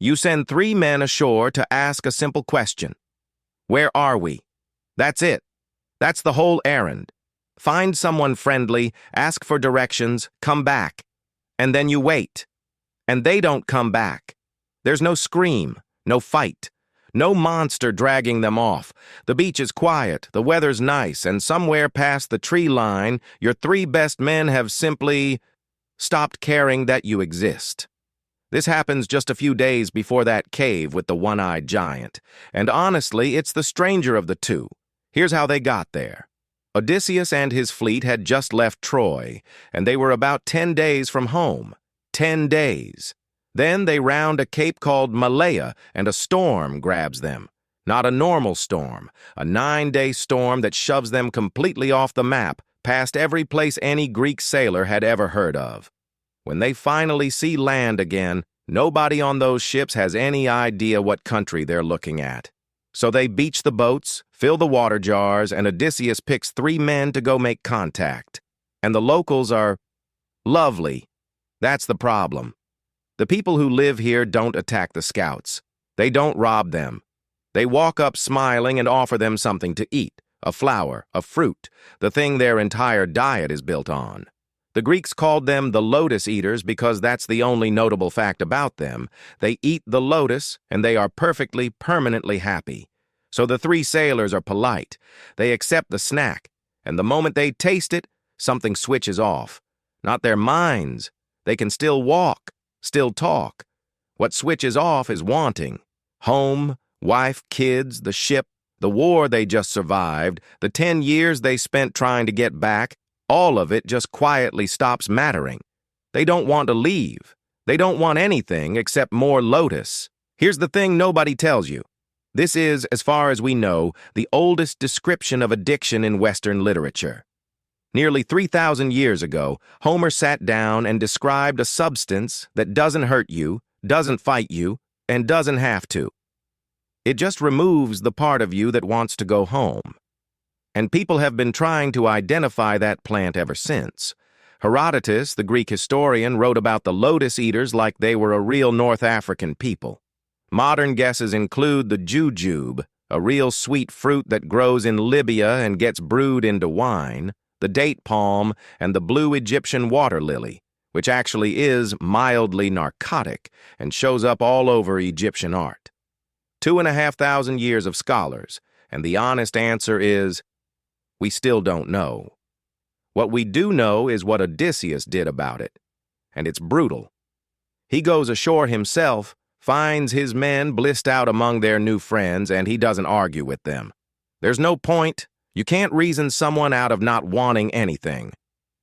You send 3 men ashore to ask a simple question. Where are we? That's it. That's the whole errand. Find someone friendly, ask for directions, come back. And then you wait. And they don't come back. There's no scream, no fight, no monster dragging them off. The beach is quiet, the weather's nice, and somewhere past the tree line, your 3 best men have simply stopped caring that you exist. This happens just a few days before that cave with the one-eyed giant, and honestly, it's the stranger of the two. Here's how they got there. Odysseus and his fleet had just left Troy, and they were about 10 days from home. 10 days. Then they round a cape called Malaya, and a storm grabs them. Not a normal storm, a 9-day storm that shoves them completely off the map, past every place any Greek sailor had ever heard of. When they finally see land again, nobody on those ships has any idea what country they're looking at. So they beach the boats, fill the water jars, and Odysseus picks 3 men to go make contact. And the locals are lovely. That's the problem. The people who live here don't attack the scouts. They don't rob them. They walk up smiling and offer them something to eat, a flower, a fruit, the thing their entire diet is built on. The Greeks called them the Lotus-Eaters because that's the only notable fact about them. They eat the lotus, and they are perfectly, permanently happy. So the 3 sailors are polite. They accept the snack, and the moment they taste it, something switches off. Not their minds. They can still walk, still talk. What switches off is wanting. Home, wife, kids, the ship, the war they just survived, the 10 years they spent trying to get back, all of it just quietly stops mattering. They don't want to leave. They don't want anything except more lotus. Here's the thing nobody tells you. This is, as far as we know, the oldest description of addiction in Western literature. Nearly 3,000 years ago, Homer sat down and described a substance that doesn't hurt you, doesn't fight you, and doesn't have to. It just removes the part of you that wants to go home. And people have been trying to identify that plant ever since. Herodotus, the Greek historian, wrote about the Lotus-Eaters like they were a real North African people. Modern guesses include the jujube, a real sweet fruit that grows in Libya and gets brewed into wine, the date palm, and the blue Egyptian water lily, which actually is mildly narcotic and shows up all over Egyptian art. 2,500 years of scholars, and the honest answer is, we still don't know. What we do know is what Odysseus did about it, and it's brutal. He goes ashore himself, finds his men blissed out among their new friends, and he doesn't argue with them. There's no point. You can't reason someone out of not wanting anything.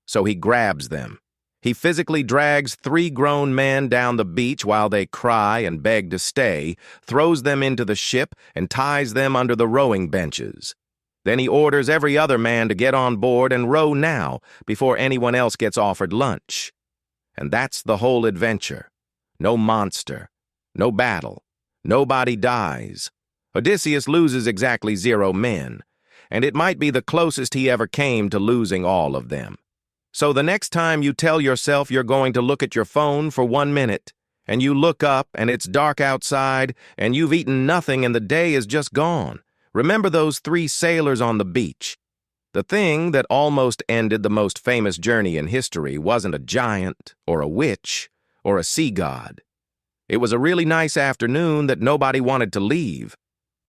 So he grabs them. He physically drags 3 grown men down the beach while they cry and beg to stay, throws them into the ship, and ties them under the rowing benches. Then he orders every other man to get on board and row now, before anyone else gets offered lunch. And that's the whole adventure. No monster. No battle. Nobody dies. Odysseus loses exactly 0 men, and it might be the closest he ever came to losing all of them. So the next time you tell yourself you're going to look at your phone for 1 minute, and you look up and it's dark outside, and you've eaten nothing and the day is just gone, remember those 3 sailors on the beach. The thing that almost ended the most famous journey in history wasn't a giant, or a witch, or a sea god. It was a really nice afternoon that nobody wanted to leave.